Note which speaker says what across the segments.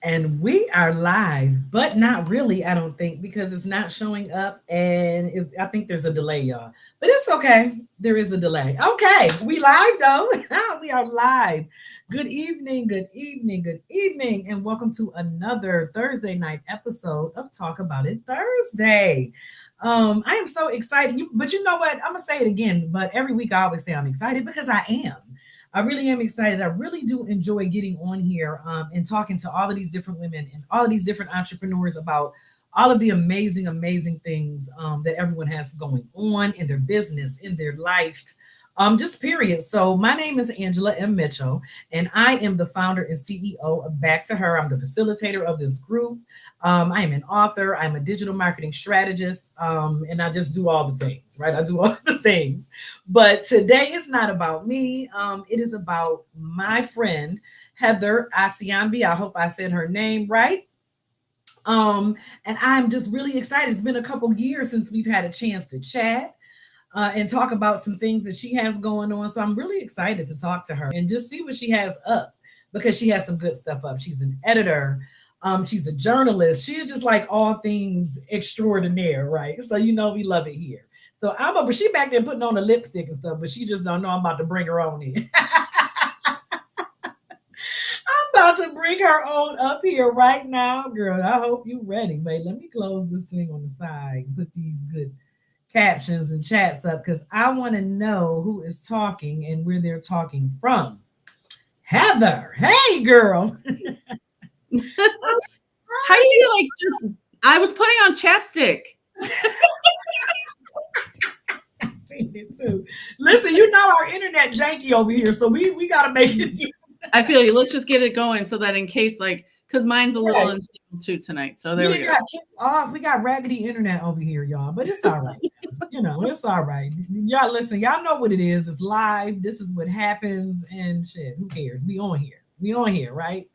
Speaker 1: And we are live, but not really, I don't think, because it's not showing up. And I think there's a delay, y'all. But it's okay. There is a delay. Okay, we live though. We are live. Good evening, good evening, good evening, and welcome to another Thursday night episode of Talk About It Thursday. I am so excited. But you know what? I'm gonna say it again. But every week I always say I'm excited because I am. I really am excited. I really do enjoy getting on here and talking to all of these different women and all of these different entrepreneurs about all of the amazing, amazing things that everyone has going on in their business, in their life, just period. So my name is Angela M. Mitchell, and I am the founder and CEO of Back to Her. I'm the facilitator of this group. I am an author. I'm a digital marketing strategist, and I just do all the things, right? I do all the things. But today is not about me. It is about my friend, Heather Asiyanbi. I hope I said her name right. And I'm just really excited. It's been a couple years since we've had a chance to chat and talk about some things that she has going on. So I'm really excited to talk to her and just see what she has up because she has some good stuff up. She's an editor. She's a journalist. She is just like all things extraordinaire, right? So we love it here. So but she back there putting on a lipstick and stuff, but she just don't know I'm about to bring her on in. About to bring her on up here right now, girl. I hope you ready. Wait, let me close this thing on the side and put these good captions and chats up because I want to know who is talking and where they're talking from. Heather, hey girl.
Speaker 2: How do you just? I was putting on chapstick.
Speaker 1: I seen it too. Listen, our internet janky over here, so we gotta make it.
Speaker 2: I feel you. Let's just get it going so that in case, because mine's a little unstable too tonight. So there we go.
Speaker 1: Off. We got raggedy internet over here, y'all, but it's all right. It's all right. Y'all listen, y'all know what it is. It's live. This is what happens, and shit. Who cares? We on here. We on here, right?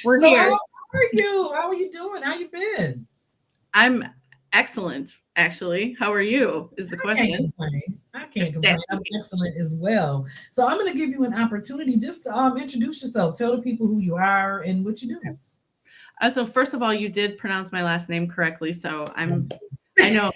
Speaker 2: We're here.
Speaker 1: How are you? How are you doing? How you been?
Speaker 2: I'm excellent, actually. How are you? Is the question.
Speaker 1: I can't complain. I'm excellent as well. So I'm going to give you an opportunity just to introduce yourself. Tell the people who you are and what you do.
Speaker 2: So first of all, you did pronounce my last name correctly. So I know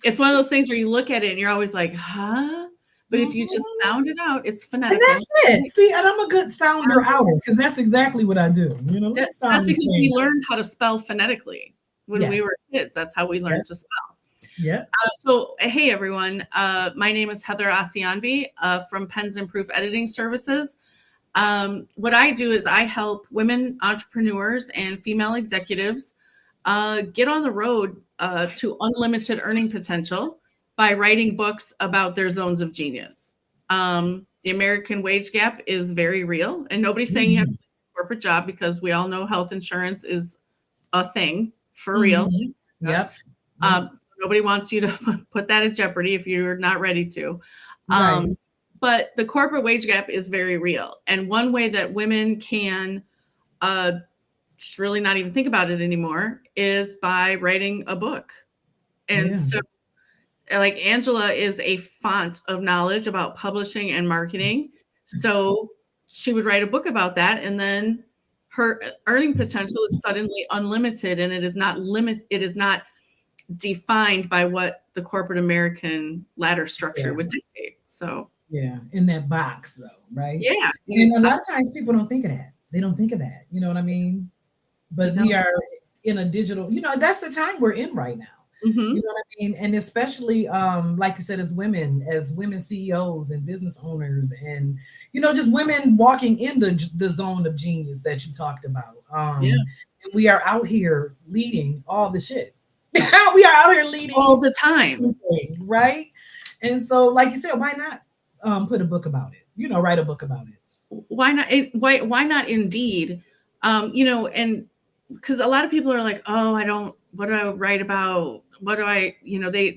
Speaker 2: it's one of those things where you look at it and you're always like, huh? But if you just sound it out, it's phonetical.
Speaker 1: And that's it. See, and I'm a good sounder outer because that's exactly what I do.
Speaker 2: That's because we learned how to spell phonetically when we were kids. That's how we learned to spell.
Speaker 1: Yeah.
Speaker 2: So, hey, everyone. My name is Heather Asiyanbi from Pens and Proof Editing Services. What I do is I help women entrepreneurs and female executives get on the road to unlimited earning potential by writing books about their zones of genius. The American wage gap is very real, and nobody's saying you have to do a corporate job because we all know health insurance is a thing for real.
Speaker 1: Yep.
Speaker 2: Nobody wants you to put that at jeopardy if you're not ready to.
Speaker 1: Right.
Speaker 2: But the corporate wage gap is very real. And one way that women can just really not even think about it anymore is by writing a book. And so like Angela is a font of knowledge about publishing and marketing. So she would write a book about that. And then her earning potential is suddenly unlimited, and it is not defined by what the corporate American ladder structure would dictate. So
Speaker 1: in that box though, right?
Speaker 2: Yeah.
Speaker 1: And a lot of times people don't think of that. They don't think of that. You know what I mean? But we are in a digital, that's the time we're in right now.
Speaker 2: Mm-hmm.
Speaker 1: You know what I mean? And especially, like you said, as women CEOs and business owners and, just women walking in the zone of genius that you talked about. And we are out here leading all the shit. We are out here leading
Speaker 2: all the time.
Speaker 1: Right. And so, like you said, why not put a book about it? Write a book about it.
Speaker 2: Why not? Why not indeed? And because a lot of people are like, oh, what do I write about? What do I,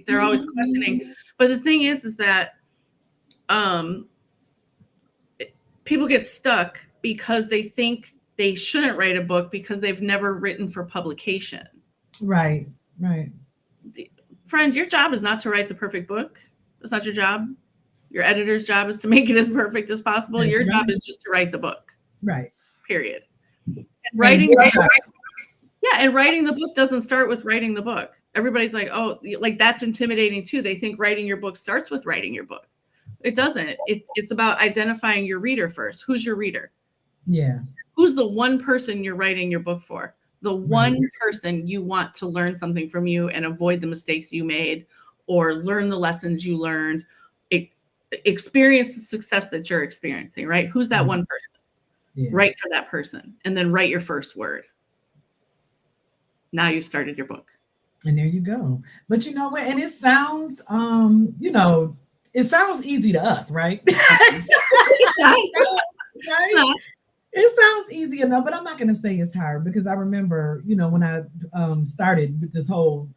Speaker 2: they're always questioning. But the thing is that people get stuck because they think they shouldn't write a book because they've never written for publication.
Speaker 1: Right.
Speaker 2: Friend, your job is not to write the perfect book. That's not your job. Your editor's job is to make it as perfect as possible. Your job is just to write the book.
Speaker 1: Right.
Speaker 2: Period. And writing,
Speaker 1: good job.
Speaker 2: yeah, and writing the book doesn't start with writing the book. Everybody's like, oh, like that's intimidating too. They think writing your book starts with writing your book. It doesn't. It's about identifying your reader first. Who's your reader?
Speaker 1: Yeah.
Speaker 2: Who's the one person you're writing your book for? The one person you want to learn something from you and avoid the mistakes you made, or learn the lessons you learned, experience the success that you're experiencing, right? Who's that one person?
Speaker 1: Yeah.
Speaker 2: Write for that person, and then write your first word. Now you started your book.
Speaker 1: And there you go. But you know what? And it sounds, it sounds easy to us, right? Right? It sounds easy enough, but I'm not going to say it's hard because I remember, when I started with this whole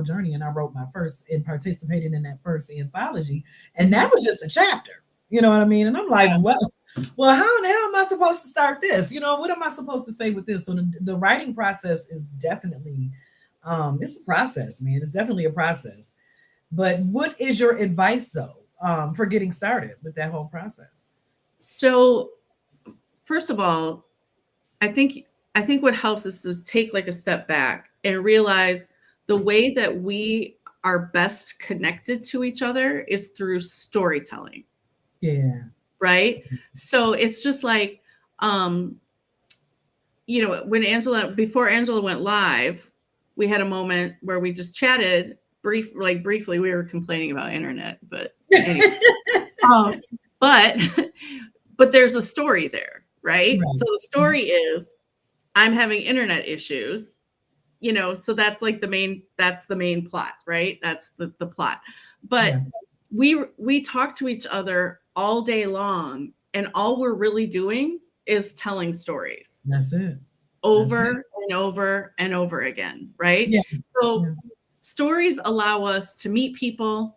Speaker 1: journey, and I wrote my first and participated in that first anthology, and that was just a chapter. You know what I mean? And I'm like, well, how in the hell am I supposed to start this? What am I supposed to say with this? So the writing process is definitely, it's a process, man. It's definitely a process. But what is your advice though, for getting started with that whole process?
Speaker 2: So, first of all, I think what helps is to take like a step back and realize the way that we are best connected to each other is through storytelling.
Speaker 1: Yeah.
Speaker 2: Right. So it's just like, when before Angela went live, we had a moment where we just chatted briefly. We were complaining about internet, but anyway. But there's a story there, right? So the story is, I'm having internet issues, so that's like the main plot, right? That's the plot. But we talk to each other all day long, and all we're really doing is telling stories.
Speaker 1: That's it.
Speaker 2: Over and over and over again, right?
Speaker 1: Yeah.
Speaker 2: So stories allow us to meet people,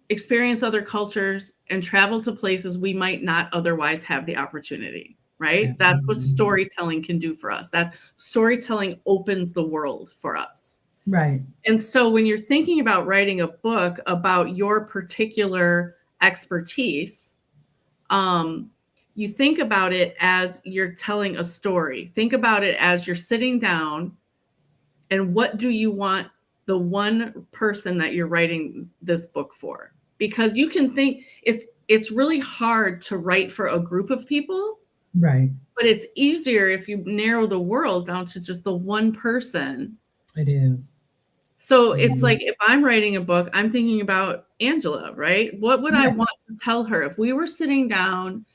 Speaker 2: experience other cultures, and travel to places we might not otherwise have the opportunity, right? Absolutely. That's what storytelling can do for us. That storytelling opens the world for us.
Speaker 1: Right.
Speaker 2: And so when you're thinking about writing a book about your particular expertise, you think about it as you're telling a story. Think about it as you're sitting down, and what do you want the one person that you're writing this book for? Because you can think it's really hard to write for a group of people.
Speaker 1: Right.
Speaker 2: But it's easier if you narrow the world down to just the one person.
Speaker 1: It is.
Speaker 2: So it's like, if I'm writing a book, I'm thinking about Angela, right? What would I want to tell her if we were sitting down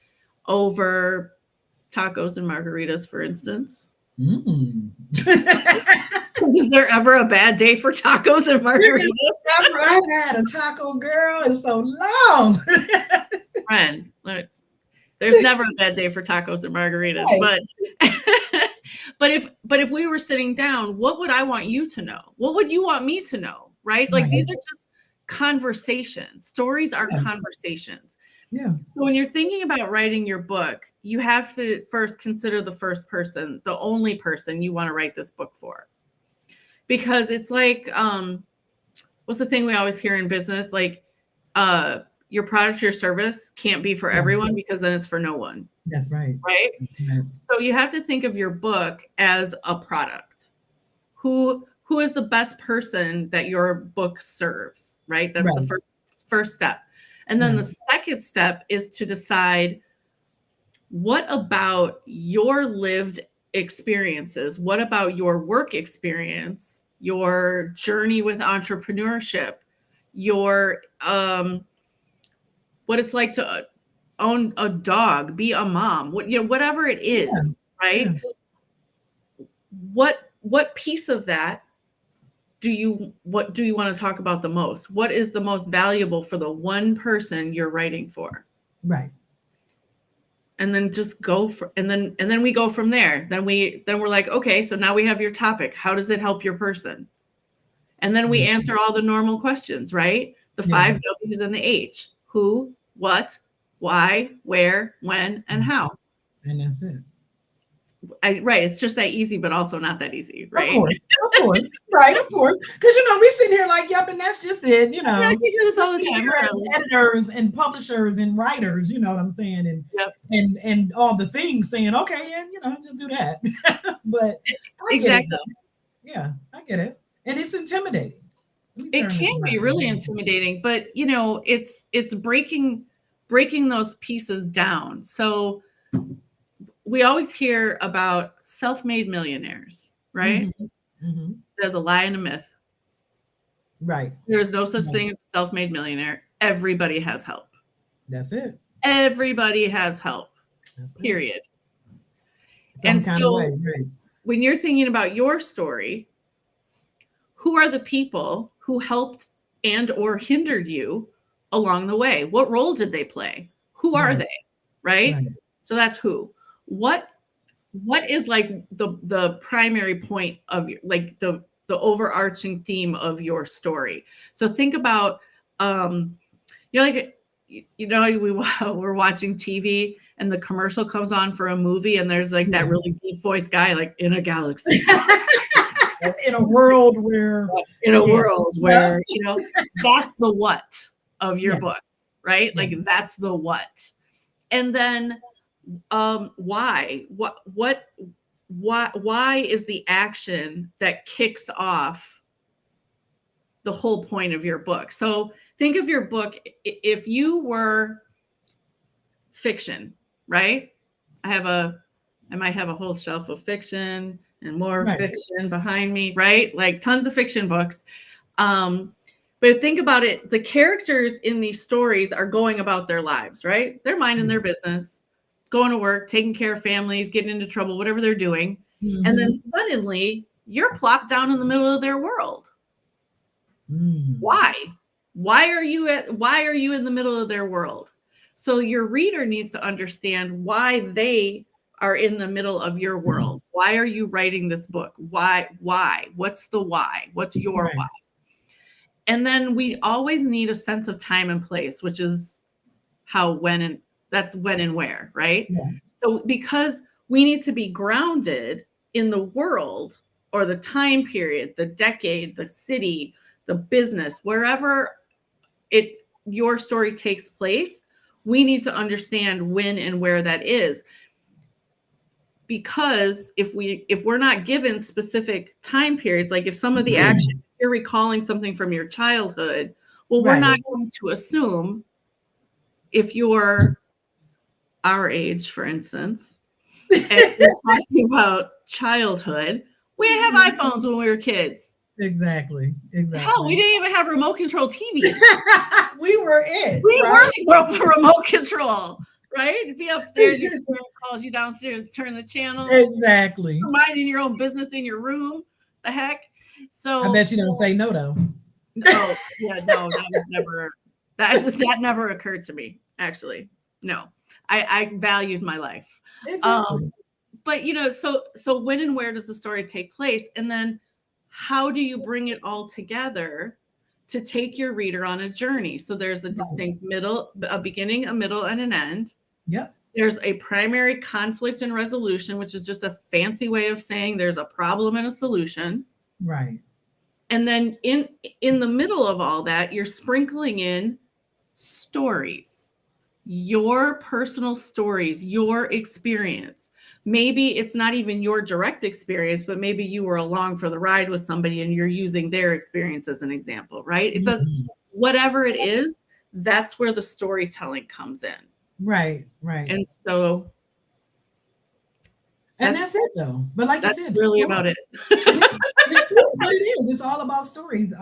Speaker 2: over tacos and margaritas, for instance? Is there ever a bad day for tacos and margaritas?
Speaker 1: I've had a taco, girl, in so long.
Speaker 2: Friend, look, there's never a bad day for tacos and margaritas. Right. But if we were sitting down, what would I want you to know? What would you want me to know? Right? Like, these are just conversations. Stories are conversations.
Speaker 1: Yeah.
Speaker 2: So when you're thinking about writing your book, you have to first consider the first person, the only person you want to write this book for. Because it's like, what's the thing we always hear in business? Like, your product, your service can't be for everyone, because then it's for no one.
Speaker 1: That's right.
Speaker 2: Right?
Speaker 1: Yeah.
Speaker 2: So you have to think of your book as a product. Who is the best person that your book serves, right? That's the first step. And then the second step is to decide, what about your lived experiences? What about your work experience, your journey with entrepreneurship, your what it's like to own a dog, be a mom, whatever it is, right? Yeah. What piece of that do you want to talk about the most? What is the most valuable for the one person you're writing for?
Speaker 1: Right.
Speaker 2: And then just go for, and then we go from there. Then we're like, okay, so now we have your topic. How does it help your person? And then we answer all the normal questions, right? The 5 W's and the H: who, what, why, where, when, and how.
Speaker 1: And that's it.
Speaker 2: Right. It's just that easy, but also not that easy, right?
Speaker 1: Of course, right, of course. Because we sitting here like, yep, and that's just it.
Speaker 2: I mean, I can do this
Speaker 1: We
Speaker 2: all the
Speaker 1: sit
Speaker 2: time.
Speaker 1: here as
Speaker 2: Really.
Speaker 1: editors and publishers and writers. You know what I'm saying, and
Speaker 2: Yep.
Speaker 1: and all the things saying, okay, and just do that. But I get it
Speaker 2: Exactly.
Speaker 1: though. Yeah, I get it, and it's intimidating. Let me
Speaker 2: It
Speaker 1: turn this
Speaker 2: can be
Speaker 1: around.
Speaker 2: really intimidating, but it's breaking those pieces down. So we always hear about self-made millionaires, right?
Speaker 1: Mm-hmm.
Speaker 2: There's a lie and a myth.
Speaker 1: Right.
Speaker 2: There's no such
Speaker 1: Right.
Speaker 2: thing as a self-made millionaire. Everybody has help.
Speaker 1: That's it.
Speaker 2: Everybody has help.
Speaker 1: That's it.
Speaker 2: Period.
Speaker 1: Some
Speaker 2: And
Speaker 1: kind
Speaker 2: so
Speaker 1: of way, right.
Speaker 2: when you're thinking about your story, who are the people who helped and or hindered you along the way? What role did they play? Who are
Speaker 1: Right.
Speaker 2: they? Right?
Speaker 1: Right.
Speaker 2: So that's who. What is like the primary point of like the overarching theme of your story? So think about like we're watching TV and the commercial comes on for a movie and there's like that really deep voice guy like in a galaxy.
Speaker 1: In a world where
Speaker 2: that's the what of your
Speaker 1: Yes.
Speaker 2: book, right?
Speaker 1: Yeah.
Speaker 2: Like that's the what. And then why is the action that kicks off the whole point of your book? So think of your book, if you were fiction, right? I might have a whole shelf of fiction and more fiction behind me, right? Like tons of fiction books. But think about it, the characters in these stories are going about their lives, right? They're minding their business, going to work, taking care of families, getting into trouble, whatever they're doing.
Speaker 1: Mm-hmm.
Speaker 2: And then suddenly you're plopped down in the middle of their world. Why? Why are you in the middle of their world? So your reader needs to understand why they are in the middle of your world. Why are you writing this book? Why? What's the why? What's your why? And then we always need a sense of time and place, which is that's when and where, right?
Speaker 1: Yeah.
Speaker 2: So because we need to be grounded in the world or the time period, the decade, the city, the business, wherever your story takes place, we need to understand when and where that is. Because if we're not given specific time periods, like if some of the action, you're recalling something from your childhood, well, we're not going to assume, if you're our age, for instance, and we're talking about childhood, we didn't have iPhones when we were kids.
Speaker 1: Exactly.
Speaker 2: Hell, we didn't even have remote control TVs.
Speaker 1: We were it.
Speaker 2: We were the remote control, right? Be upstairs, your parent calls you downstairs, turn the channel.
Speaker 1: Exactly.
Speaker 2: You're minding your own business in your room. The heck? So
Speaker 1: I bet you don't say no though.
Speaker 2: No, yeah, no, that was never that never occurred to me, actually. No. I valued my life.
Speaker 1: Exactly.
Speaker 2: But so when and where does the story take place? And then how do you bring it all together to take your reader on a journey? So there's a distinct a beginning, a middle, and an end.
Speaker 1: Yep.
Speaker 2: There's a primary conflict and resolution, which is just a fancy way of saying there's a problem and a solution.
Speaker 1: Right.
Speaker 2: And then in the middle of all that, you're sprinkling in stories, your personal stories, your experience. Maybe it's not even your direct experience, but maybe you were along for the ride with somebody and you're using their experience as an example, right? It does, whatever it is, that's where the storytelling comes in.
Speaker 1: Right.
Speaker 2: And so
Speaker 1: that's it though. But like you said,
Speaker 2: that's really about it.
Speaker 1: It's what it is. It's all about stories.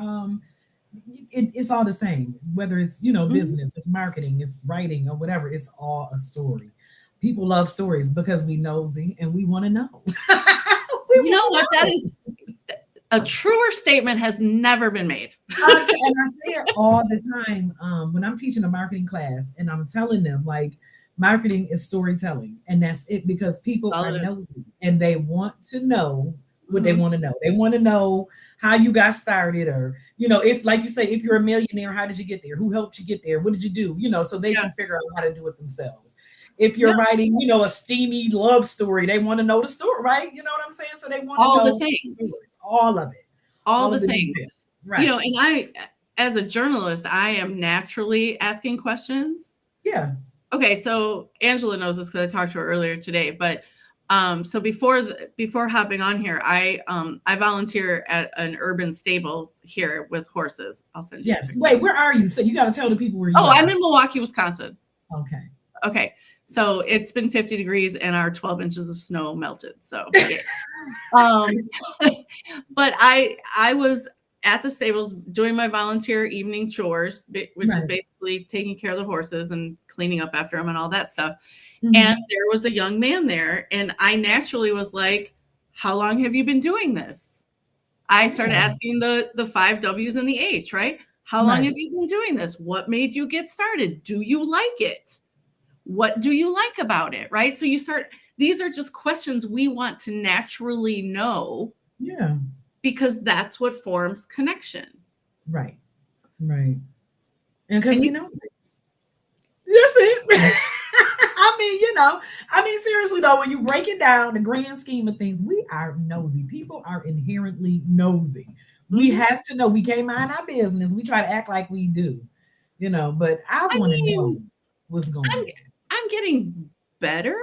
Speaker 1: It's all the same, whether it's business, it's marketing, it's writing, or whatever. It's all a story. People love stories because we nosy and we want to know.
Speaker 2: You know what? That is a truer statement has never been made.
Speaker 1: And I say it all the time when I'm teaching a marketing class, and I'm telling them like marketing is storytelling, and that's it, because people are nosy and they want to know what they want to know. They want to know how you got started, or if, like you say, if you're a millionaire, how did you get there? Who helped you get there? What did you do? So they can figure out how to do it themselves. If
Speaker 2: Yeah.
Speaker 1: you're writing, a steamy love story, they want to know the story, right? You know what I'm saying? So they want to
Speaker 2: All the
Speaker 1: know the
Speaker 2: things.
Speaker 1: story, all of it,
Speaker 2: All
Speaker 1: all
Speaker 2: the
Speaker 1: of the
Speaker 2: things.
Speaker 1: details. Right.
Speaker 2: And as a journalist, I am naturally asking questions.
Speaker 1: Yeah.
Speaker 2: Okay, so Angela knows this because I talked to her earlier today. But so before hopping on here, I volunteer at an urban stable here with horses. I'll send you a
Speaker 1: Yes.
Speaker 2: picture.
Speaker 1: Wait, where are you? So you got to tell the people where you
Speaker 2: Oh,
Speaker 1: are.
Speaker 2: I'm in Milwaukee, Wisconsin.
Speaker 1: Okay.
Speaker 2: Okay, so it's been 50 degrees and our 12 inches of snow melted. So, yeah. But I was at the stables doing my volunteer evening chores, which is
Speaker 1: Right.
Speaker 2: basically taking care of the horses and cleaning up after them and all that stuff.
Speaker 1: Mhm.
Speaker 2: And there was a young man there, and I naturally was like, "How long have you been doing this?" I started
Speaker 1: Yeah.
Speaker 2: asking the 5 W's and the H, right? How long
Speaker 1: Right.
Speaker 2: have you been doing this? What made you get started? Do you like it? What do you like about it? Right? So these are just questions we want to naturally know
Speaker 1: Yeah.
Speaker 2: because that's what forms connection.
Speaker 1: Right. Right. And because
Speaker 2: And
Speaker 1: we
Speaker 2: you,
Speaker 1: know it. That's it. Seriously though, when you break it down, the grand scheme of things, we are nosy. People are inherently nosy. We
Speaker 2: Mhm.
Speaker 1: have to know. We can't mind our business. We try to act like we do, but I
Speaker 2: I
Speaker 1: want to know
Speaker 2: mean,
Speaker 1: what's going
Speaker 2: I'm
Speaker 1: on.
Speaker 2: I'm getting better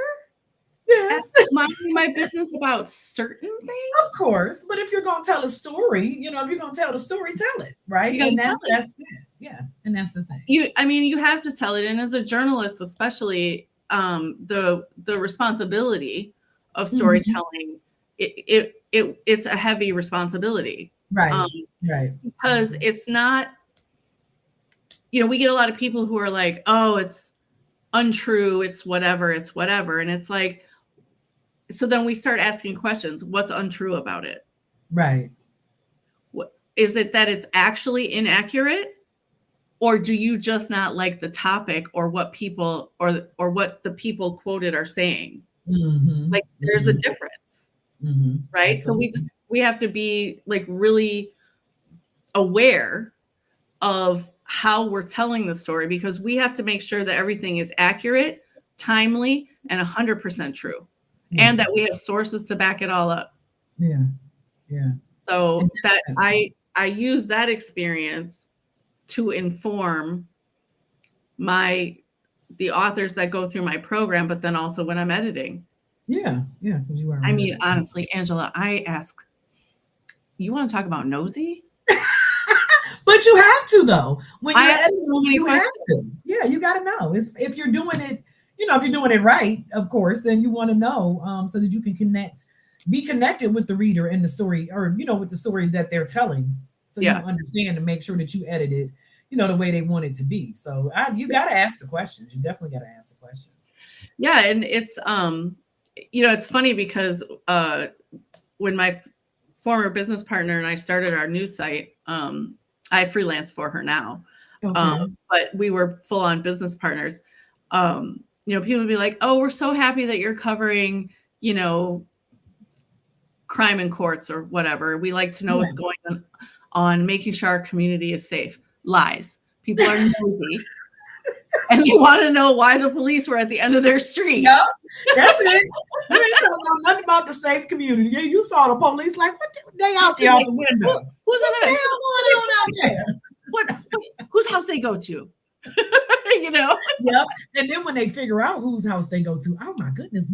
Speaker 1: Yeah,
Speaker 2: at minding my business about certain things.
Speaker 1: of course. But if you're gonna tell a story, if you're gonna tell the story, tell it, right?
Speaker 2: You got
Speaker 1: And
Speaker 2: to tell it.
Speaker 1: that's it. Yeah, and that's the thing.
Speaker 2: You have to tell it, and as a journalist, especially, the responsibility of
Speaker 1: Mhm.
Speaker 2: storytelling, it's a heavy responsibility,
Speaker 1: Right,
Speaker 2: um,
Speaker 1: right.
Speaker 2: because it's not. We get a lot of people who are like, "Oh, it's untrue, it's whatever," and it's like, so then we start asking questions. What's untrue about it?
Speaker 1: Right.
Speaker 2: What is it that it's actually inaccurate? Or do you just not like the topic or what people or what the people quoted are saying?
Speaker 1: Mhm.
Speaker 2: Like there's a
Speaker 1: Mhm.
Speaker 2: difference,
Speaker 1: Mhm.
Speaker 2: right? So
Speaker 1: Absolutely.
Speaker 2: we have to be like really aware of how we're telling the story because we have to make sure that everything is accurate, timely, and 100% true.
Speaker 1: Yeah.
Speaker 2: And that we have sources to back it all up.
Speaker 1: Yeah. Yeah. And
Speaker 2: So that
Speaker 1: that's that.
Speaker 2: I use that experience to inform the authors that go through my program, but then also when I'm editing.
Speaker 1: Yeah. Yeah. Because you are
Speaker 2: I
Speaker 1: an
Speaker 2: mean,
Speaker 1: editor.
Speaker 2: honestly, Angela, I ask, you want to talk about nosy?
Speaker 1: But you have to though. When
Speaker 2: I
Speaker 1: you're
Speaker 2: ask so
Speaker 1: editing,
Speaker 2: many
Speaker 1: you have
Speaker 2: questions.
Speaker 1: to. Yeah, you got to know. If you're doing it, if you're doing it right, of course, then you want to know so that you can be connected with the reader and the story, or with the story that they're telling, so you
Speaker 2: Yeah.
Speaker 1: understand and make sure that you edit it, the way they want it to be. So you got to ask the questions. You definitely got to ask the questions.
Speaker 2: Yeah. And it's funny because when my former business partner and I started our news site, I freelance for her now.
Speaker 1: Okay.
Speaker 2: But we were full on business partners. People would be like, "Oh, we're so happy that you're covering, crime in courts or whatever. We like to know what's
Speaker 1: Right.
Speaker 2: going on making sure our community is safe." Lies. People are nosy and they want to know why the police were at the end of their street.
Speaker 1: Yeah, that's it. You ain't talking about nothing about the safe community. You saw the police like, what? They out there out
Speaker 2: Like,
Speaker 1: the window.
Speaker 2: who's
Speaker 1: What
Speaker 2: in
Speaker 1: the
Speaker 2: there?
Speaker 1: hell going on out there?
Speaker 2: What? Whose house they go to? you know?
Speaker 1: Yep. And then when they figure out whose house they go to, oh my goodness,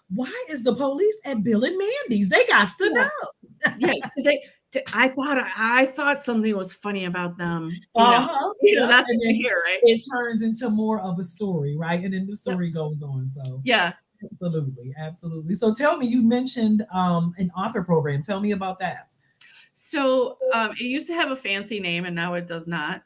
Speaker 1: why is the police at Bill and Mandy's? They got to
Speaker 2: Yeah.
Speaker 1: know.
Speaker 2: Yeah. I thought something was funny about them.
Speaker 1: Uh-huh. Yep.
Speaker 2: That's
Speaker 1: And
Speaker 2: what you
Speaker 1: then
Speaker 2: hear, right?
Speaker 1: it turns into more of a story, right? And then the
Speaker 2: Yep.
Speaker 1: story goes on. So
Speaker 2: Yeah.
Speaker 1: absolutely, absolutely. So tell me, you mentioned an author program. Tell me about that.
Speaker 2: So it used to have a fancy name and now it does not.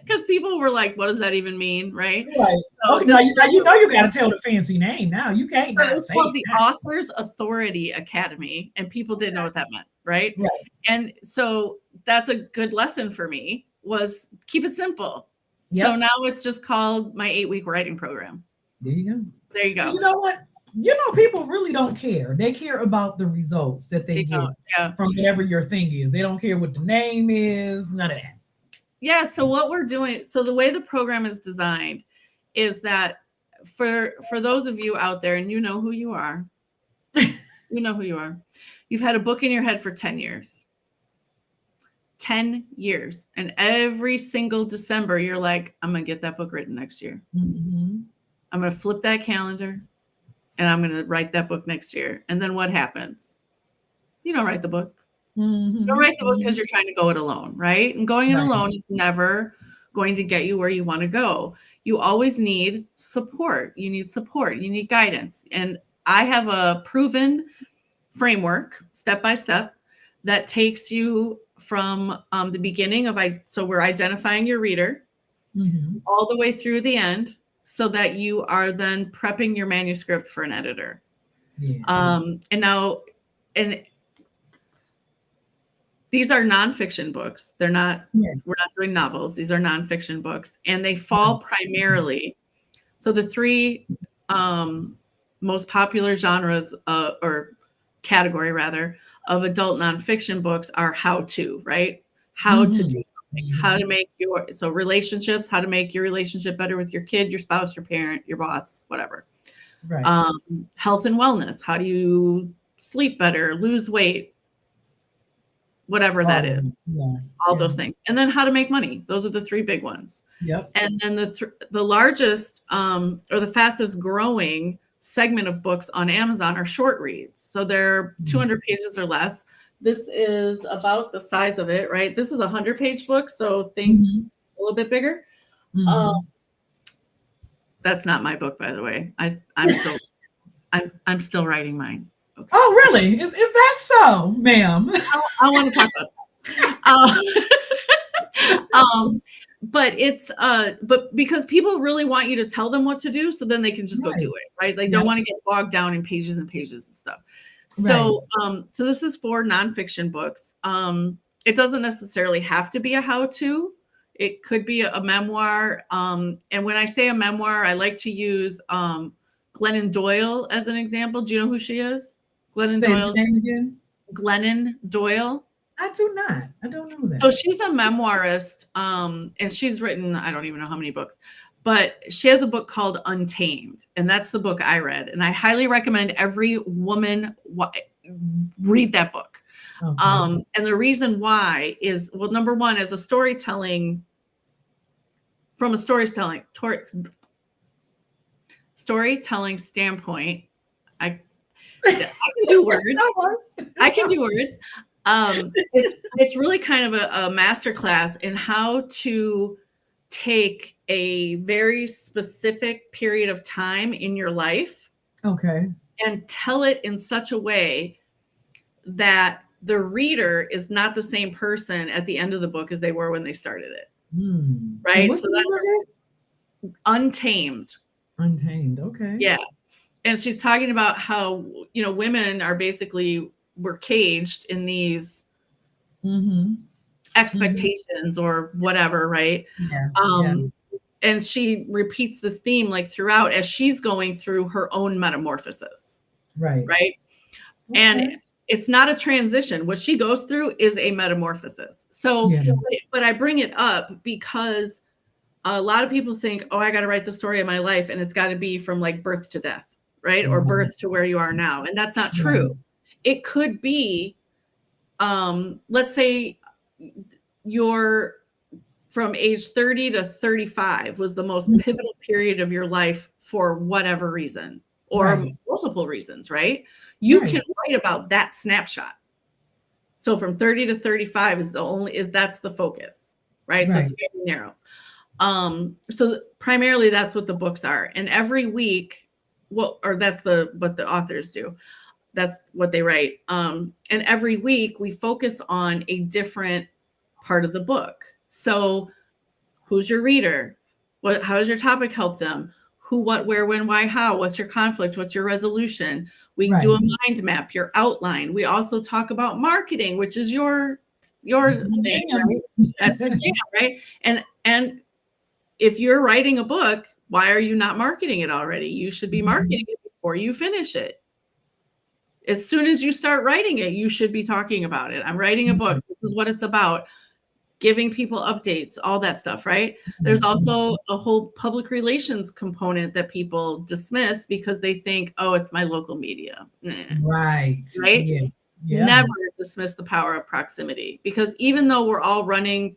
Speaker 2: Because people were like, what does that even mean? Right.
Speaker 1: Right.
Speaker 2: So
Speaker 1: Okay.
Speaker 2: this
Speaker 1: Now you know you got to tell the fancy name. Now you can't
Speaker 2: So it
Speaker 1: not
Speaker 2: was
Speaker 1: say
Speaker 2: called
Speaker 1: it.
Speaker 2: the Authors Authority Academy, and people didn't know what that meant, right?
Speaker 1: Right.
Speaker 2: And so that's a good lesson for me was keep it simple. So
Speaker 1: Yep.
Speaker 2: now it's just called my 8-week writing program.
Speaker 1: There you go.
Speaker 2: There you
Speaker 1: Because
Speaker 2: go.
Speaker 1: you know what? People really don't care. They care about the results that they get
Speaker 2: Yeah.
Speaker 1: from whatever your thing is. They don't care what the name is, none of that.
Speaker 2: Yeah. So what we're doing, so the way the program is designed is that for those of you out there, and you know who you are, you know who you are. You've had a book in your head for 10 years. 10 years. And every single December, you're like, I'm going to get that book written next year.
Speaker 1: Mm-hmm.
Speaker 2: I'm going to flip that calendar and I'm going to write that book next year. And then what happens? You don't write the book.
Speaker 1: Mm-hmm.
Speaker 2: You don't write the book because you're trying to go it alone, right? And going it
Speaker 1: Right.
Speaker 2: alone is never going to get you where you want to go. You always need support. You need support. You need guidance. And I have a proven framework, step by step, that takes you from the beginning of so we're identifying your reader
Speaker 1: Mm-hmm.
Speaker 2: all the way through the end, so that you are then prepping your manuscript for an editor.
Speaker 1: Yeah.
Speaker 2: And these are nonfiction books. They're not.
Speaker 1: Yeah.
Speaker 2: We're not doing novels. These are nonfiction books, and they fall primarily. So the three most popular genres or category rather of adult nonfiction books are how-to, right? How to do something, how to make relationships, how to make your relationship better with your kid, your spouse, your parent, your boss, whatever.
Speaker 1: Right.
Speaker 2: Health and wellness. How do you sleep better, lose weight, whatever that is.
Speaker 1: Yeah.
Speaker 2: All those things. And then how to make money. Those are the three big ones.
Speaker 1: Yep.
Speaker 2: And then the largest or the fastest growing segment of books on Amazon are short reads. So they're 200 pages or less. This is about the size of it, right? This is a 100-page book, so think a little bit bigger. That's not my book, by the way. I'm still writing mine. Okay.
Speaker 1: Oh, really? Is that so, ma'am?
Speaker 2: I want to talk about that. But it's but because people really want you to tell them what to do, so then they can just go do it, right? They don't want to get bogged down in pages and pages and stuff. So so this is for nonfiction books. It doesn't necessarily have to be a how-to. It could be a memoir. And when I say a memoir, I like to use Glennon Doyle as an example. Do you know who she is? Glennon Doyle.
Speaker 1: Say the name again.
Speaker 2: Glennon Doyle.
Speaker 1: I do not. I don't know that.
Speaker 2: So she's a memoirist, and she's written, I don't even know how many books, but she has a book called Untamed, and that's the book I read. And I highly recommend every woman read that book. Okay. And the reason why is, well, number one, as a storytelling standpoint, I can do words. I can do words. It's really kind of a masterclass in how to take a very specific period of time in your life,
Speaker 1: okay,
Speaker 2: and tell it in such a way that the reader is not the same person at the end of the book as they were when they started it. Right?
Speaker 1: What's the name of it?
Speaker 2: Untamed.
Speaker 1: Untamed. Okay.
Speaker 2: Yeah. And she's talking about how, women are we're caged in these expectations or whatever, right? Yeah. And she repeats this theme like throughout as she's going through her own metamorphosis. Right. Okay. And it's not a transition. What she goes through is a metamorphosis. So, but I bring it up because a lot of people think, oh, I got to write the story of my life and it's got to be from like birth to death, right? Or birth to where you are now. And that's not true. It could be, let's say you're from age 30 to 35 was the most pivotal period of your life for whatever reason or multiple reasons, right? You can write about that snapshot. So from 30 to 35 that's the focus, right? So it's very narrow. So primarily that's what the books are. And every week, what the authors do. That's what they write. And every week we focus on a different part of the book. So who's your reader? How does your topic help them? Who, what, where, when, why, how? What's your conflict? What's your resolution? We do a mind map, your outline. We also talk about marketing, which is your thing, right? That's the jam, right? And if you're writing a book, why are you not marketing it already? You should be marketing it before you finish it. As soon as you start writing it, you should be talking about it. I'm writing a book. This is what it's about. giving people updates, all that stuff, right? There's also a whole public relations component that people dismiss because they think, oh, it's my local media.
Speaker 1: Right.
Speaker 2: Right?
Speaker 1: Yeah. Yeah.
Speaker 2: Never dismiss the power of proximity, because even though we're all running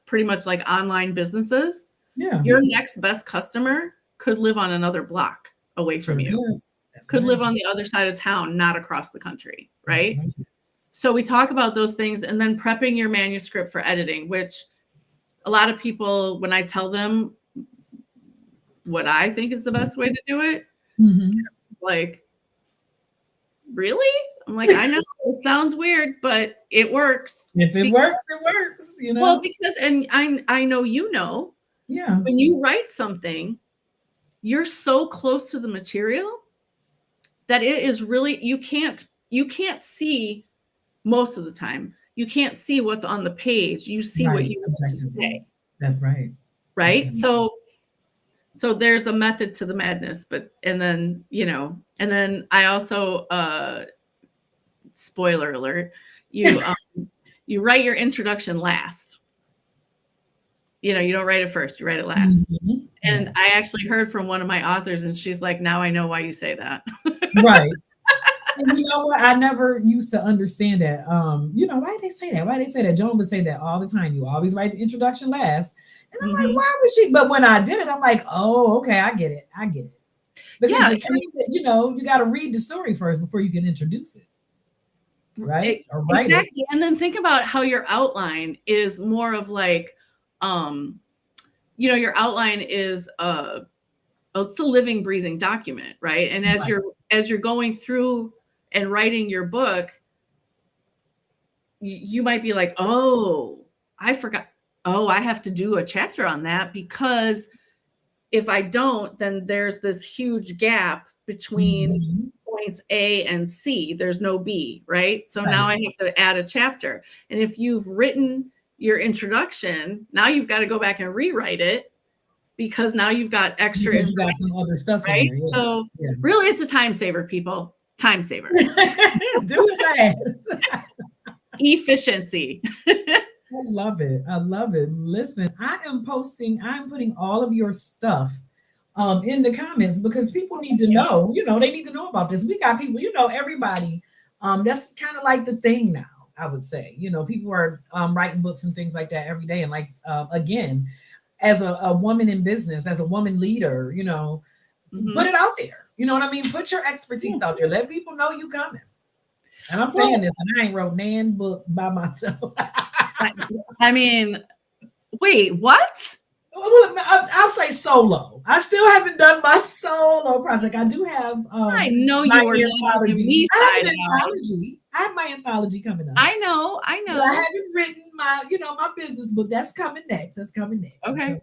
Speaker 2: pretty much like online businesses,
Speaker 1: Yeah.
Speaker 2: your next best customer could live on another block away from you. Could live on the other side of town, not across the country, right? So we talk about those things, and then prepping your manuscript for editing, which a lot of people, when I tell them what I think is the best way to do it, like, really? I'm like, I know it sounds weird, but it works.
Speaker 1: If it works, it works, you know?
Speaker 2: Well, because, and I know,
Speaker 1: Yeah.
Speaker 2: when you write something, you're so close to the material that it is really, you can't see most of the time. You can't see what's on the page. You see what you want to say.
Speaker 1: That's right.
Speaker 2: Right. That's right. So there's a method to the madness, and then I also, spoiler alert, you write your introduction last. You don't write it first, you write it last. And I actually heard from one of my authors, and she's like, now I know why you say that.
Speaker 1: Right. And you know what? I never used to understand that. Why did they say that? Why did they say that? Joan would say that all the time. You always write the introduction last. And I'm like, why would she? But when I did it, I'm like, oh, okay, I get it. Because you got to read the story first before you can introduce it. Right? Or write
Speaker 2: exactly.
Speaker 1: it.
Speaker 2: And then think about how your outline is more of like, your outline is it's a living, breathing document, right? And as you're going through and writing your book, you might be like, oh, I forgot. Oh, I have to do a chapter on that, because if I don't, then there's this huge gap between points A and C. There's no B, right? So now I have to add a chapter. And if you've written your introduction, now you've got to go back and rewrite it, because now you've got extra.
Speaker 1: You've got some other stuff,
Speaker 2: right?
Speaker 1: In there. Yeah.
Speaker 2: So really, it's a time saver, people. Time saver.
Speaker 1: Do it fast.
Speaker 2: Efficiency.
Speaker 1: I love it. Listen, I'm putting all of your stuff in the comments, because people need to know, they need to know about this. We got people, everybody. That's kind of like the thing now, I would say. People are writing books and things like that every day. And like, again, as a woman in business, as a woman leader, put it out there. You know what I mean? Put your expertise out there. Let people know you coming. And I'm saying this, and I ain't wrote nan book by myself.
Speaker 2: I mean, wait, what?
Speaker 1: Well, I'll say solo. I still haven't done my solo project. I do have.
Speaker 2: I know you were anthology.
Speaker 1: I have my anthology coming up.
Speaker 2: I know.
Speaker 1: But I haven't written my business book. That's coming next.
Speaker 2: Okay.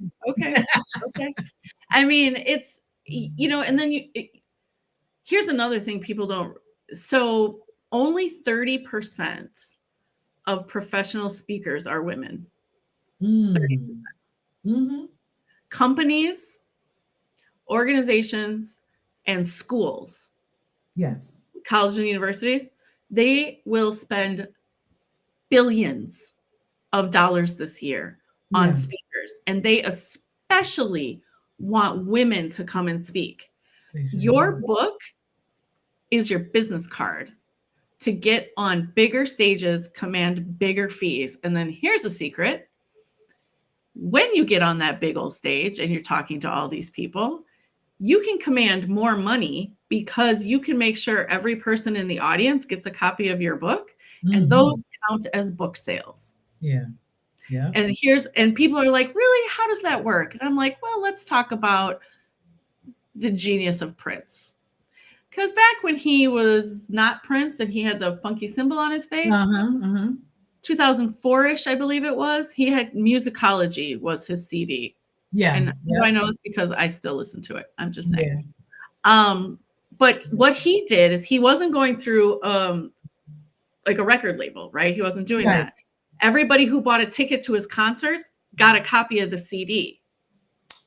Speaker 2: I mean, it's and then here's another thing people don't. So only 30% of professional speakers are women. 30%. Companies, organizations, and schools,
Speaker 1: yes,
Speaker 2: colleges and universities, they will spend billions of dollars this year on speakers, and they especially want women to come and speak. Your book is your business card to get on bigger stages, command bigger fees. And then here's a secret. When you get on that big old stage and you're talking to all these people, you can command more money, because you can make sure every person in the audience gets a copy of your book, and those count as book sales.
Speaker 1: Yeah.
Speaker 2: And people are like, really? How does that work? And I'm like, well, let's talk about the genius of Prince. Because back when he was not Prince and he had the funky symbol on his face, 2004-ish, I believe it was, he had Musicology was his CD.
Speaker 1: Yeah.
Speaker 2: And I know this because I still listen to it. I'm just saying. Yeah. But what he did is he wasn't going through like a record label, right? He wasn't doing that. Everybody who bought a ticket to his concerts got a copy of the CD.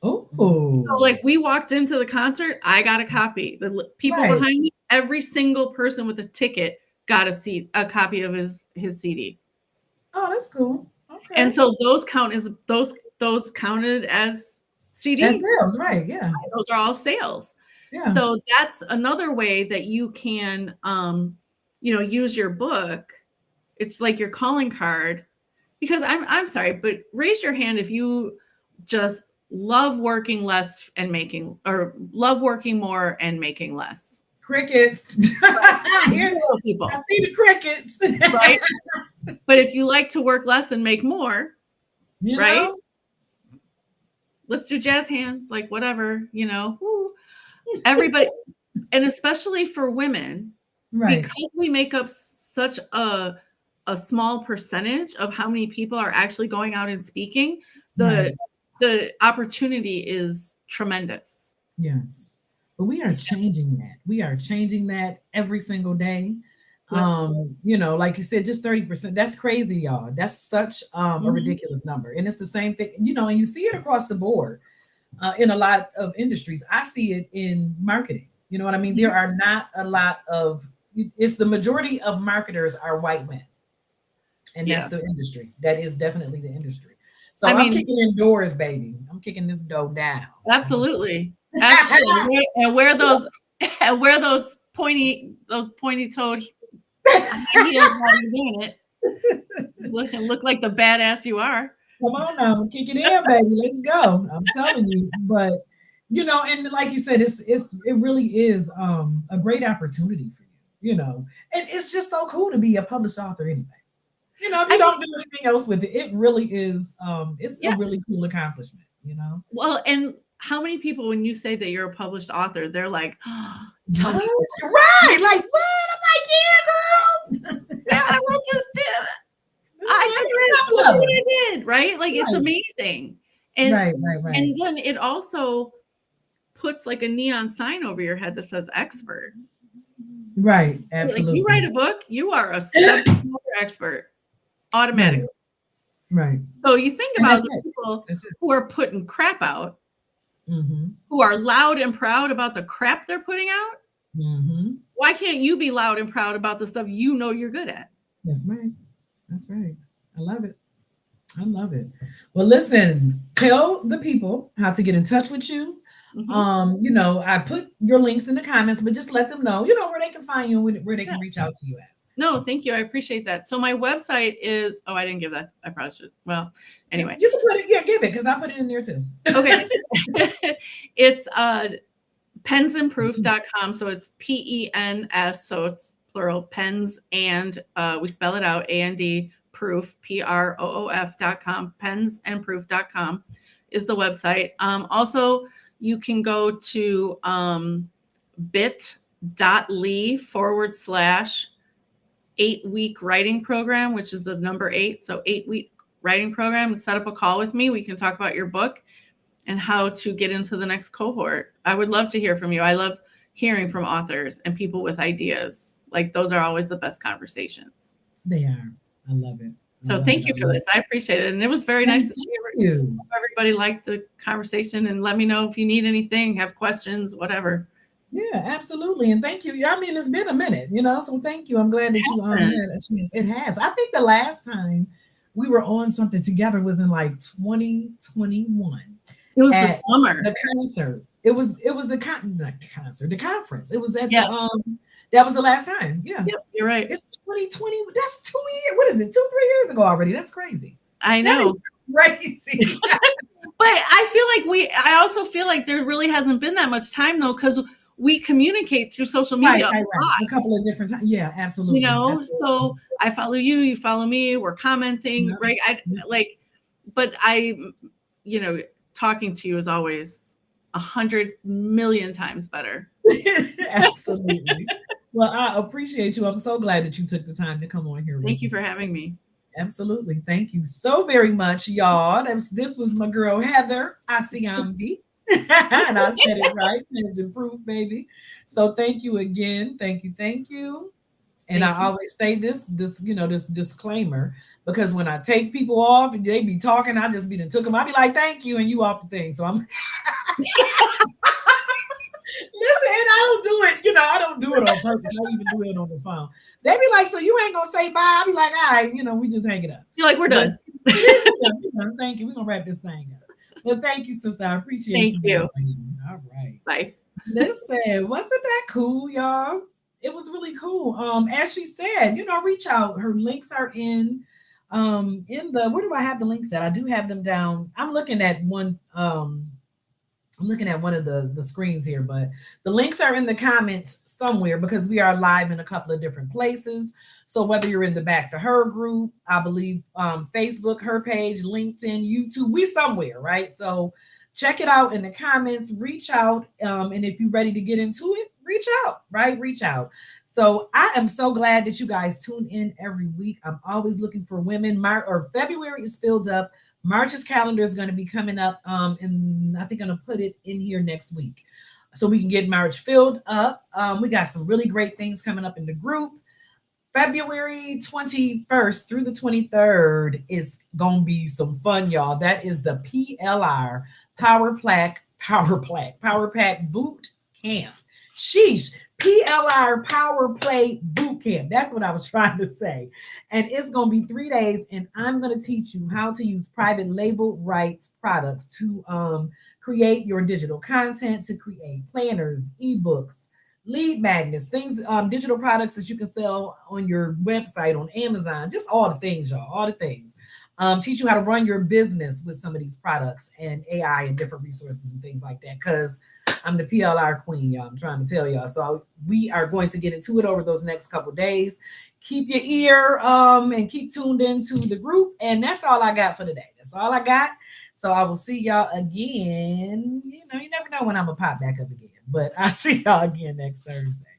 Speaker 1: Oh,
Speaker 2: so like we walked into the concert, I got a copy. The people behind me, every single person with a ticket got a copy of his CD.
Speaker 1: Oh, that's cool. Okay. Okay.
Speaker 2: And so those counted as
Speaker 1: That
Speaker 2: CDs.
Speaker 1: sales, right? Yeah.
Speaker 2: Those are all sales.
Speaker 1: Yeah.
Speaker 2: So that's another way that you can, use your book. It's like your calling card. Because I'm sorry, but raise your hand if you just love working less and making, or love working more and making less.
Speaker 1: Crickets. Here,
Speaker 2: People,
Speaker 1: I see the crickets.
Speaker 2: right? But if you like to work less and make more,
Speaker 1: You
Speaker 2: right?
Speaker 1: know?
Speaker 2: Let's do jazz hands, like whatever, woo. Everybody, and especially for women,
Speaker 1: Right.
Speaker 2: because we make up such a small percentage of how many people are actually going out and speaking, the opportunity is tremendous.
Speaker 1: Yes. But we are changing that. We are changing that every single day.
Speaker 2: Yeah.
Speaker 1: Like you said, just 30%. That's crazy, y'all. That's such a ridiculous number. And it's the same thing, and you see it across the board in a lot of industries. I see it in marketing. You know what I mean? There are not a lot of, it's the majority of marketers are white men. And that's the industry. That is definitely the industry. So I'm kicking in doors, baby. I'm kicking this dough down.
Speaker 2: Absolutely. Absolutely. And wear those pointy toed heels while you're doing it. Look like the badass you are.
Speaker 1: Come on now, kick it in, baby. Let's go. I'm telling you. But and like you said, it really is a great opportunity for you. And it's just so cool to be a published author anyway. If you don't do anything else with it, it really is it's a really cool accomplishment,
Speaker 2: Well, and how many people, when you say that you're a published author, they're like, oh,
Speaker 1: tell me. Right. Like, what? I'm like, yeah, girl.
Speaker 2: Yeah, I wrote this down. I did, right? Like, it's amazing. And,
Speaker 1: right.
Speaker 2: And then it also puts like a neon sign over your head that says expert.
Speaker 1: Right. Absolutely.
Speaker 2: Like, you write a book, you are a subject matter expert automatically.
Speaker 1: Right.
Speaker 2: So you think about the people who are putting crap out, who are loud and proud about the crap they're putting out. Why can't you be loud and proud about the stuff you're good at?
Speaker 1: That's right. That's right. I love it. I love it. Well, listen, tell the people how to get in touch with you. I put your links in the comments, but just let them know, where they can find you and where they can reach out to you at.
Speaker 2: No, thank you. I appreciate that. So my website is, I didn't give that. I probably should. Well, anyway.
Speaker 1: You can put it, give it, because I put it in there too.
Speaker 2: Okay. It's pensandproof.com. So it's PENS. So it's plural, pens, and we spell it out, AND, proof, PROOF.com. Pensandproof.com is the website. Also, you can go to bit.ly/8-week writing program, which is the number 8. So 8-week writing program. Set up a call with me. We can talk about your book and how to get into the next cohort. I would love to hear from you. I love hearing from authors and people with ideas. Like, those are always the best conversations.
Speaker 1: They are. I love it.
Speaker 2: So thank you for this. I appreciate it. And it was very nice to see you. Everybody liked the conversation, and let me know if you need anything, have questions, whatever.
Speaker 1: Yeah, absolutely. And thank you. I mean, it's been a minute, so thank you. I'm glad that you had a chance. It has. I think the last time we were on something together was in like 2021.
Speaker 2: It was the summer.
Speaker 1: The concert. It was the concert, the conference. It was at
Speaker 2: that
Speaker 1: was the last time. Yeah.
Speaker 2: Yep, you're right.
Speaker 1: It's 2020. That's 2 years. What is it? 2-3 years ago already. That's crazy.
Speaker 2: I know.
Speaker 1: That is crazy.
Speaker 2: But I also feel like there really hasn't been that much time though, because we communicate through social media
Speaker 1: right. A couple of different times. Yeah, absolutely.
Speaker 2: Absolutely. So I follow you, you follow me, we're commenting, right? But talking to you is always 100 million times better.
Speaker 1: Absolutely. Well, I appreciate you. I'm so glad that you took the time to come on here.
Speaker 2: Thank you for having me.
Speaker 1: Absolutely. Thank you so very much, y'all. This was my girl, Heather Asiyanbi. And I said it right. It's improved, baby. So thank you again. Thank you. And I always say this disclaimer, because when I take people off and they be talking, I just took them. I be like, thank you, and you off the thing. So I'm listen, and I don't do it, I don't do it on purpose. I even do it on the phone. They be like, so you ain't gonna say bye? I be like, all right, we just hang it up.
Speaker 2: You're like, we're done.
Speaker 1: Thank you. We're gonna wrap this thing up. Well, thank you, sister. I appreciate
Speaker 2: Thank
Speaker 1: you being
Speaker 2: you.
Speaker 1: on here. All right.
Speaker 2: Bye.
Speaker 1: Listen, wasn't that cool, y'all? It was really cool. As she said, reach out. Her links are in the where do I have the links at? I do have them down. I'm looking at one of the screens here, but the links are in the comments somewhere because we are live in a couple of different places. So whether you're in the Back to Her group, I believe Facebook, her page, LinkedIn, YouTube, we somewhere, right? So check it out in the comments, reach out, and if you're ready to get into it, reach out, right? Reach out. So I am so glad that you guys tune in every week. I'm always looking for women. February is filled up. March's calendar is going to be coming up, and I think I'm going to put it in here next week so we can get March filled up. We got some really great things coming up in the group. February 21st through the 23rd is going to be some fun, y'all. That is the PLR Power Pack Boot Camp. Sheesh. PLR Power Play Boot Camp. That's what I was trying to say. And it's going to be 3 days, and I'm going to teach you how to use private label rights products to create your digital content, to create planners, ebooks, lead magnets, things, digital products that you can sell on your website, on Amazon, just all the things, y'all, all the things. Teach you how to run your business with some of these products and AI and different resources and things like that. Because I'm the PLR queen, y'all. I'm trying to tell y'all. So we are going to get into it over those next couple days. Keep your ear and keep tuned into the group. And that's all I got for today. That's all I got. So I will see y'all again. You never know when I'm gonna pop back up again. But I'll see y'all again next Thursday.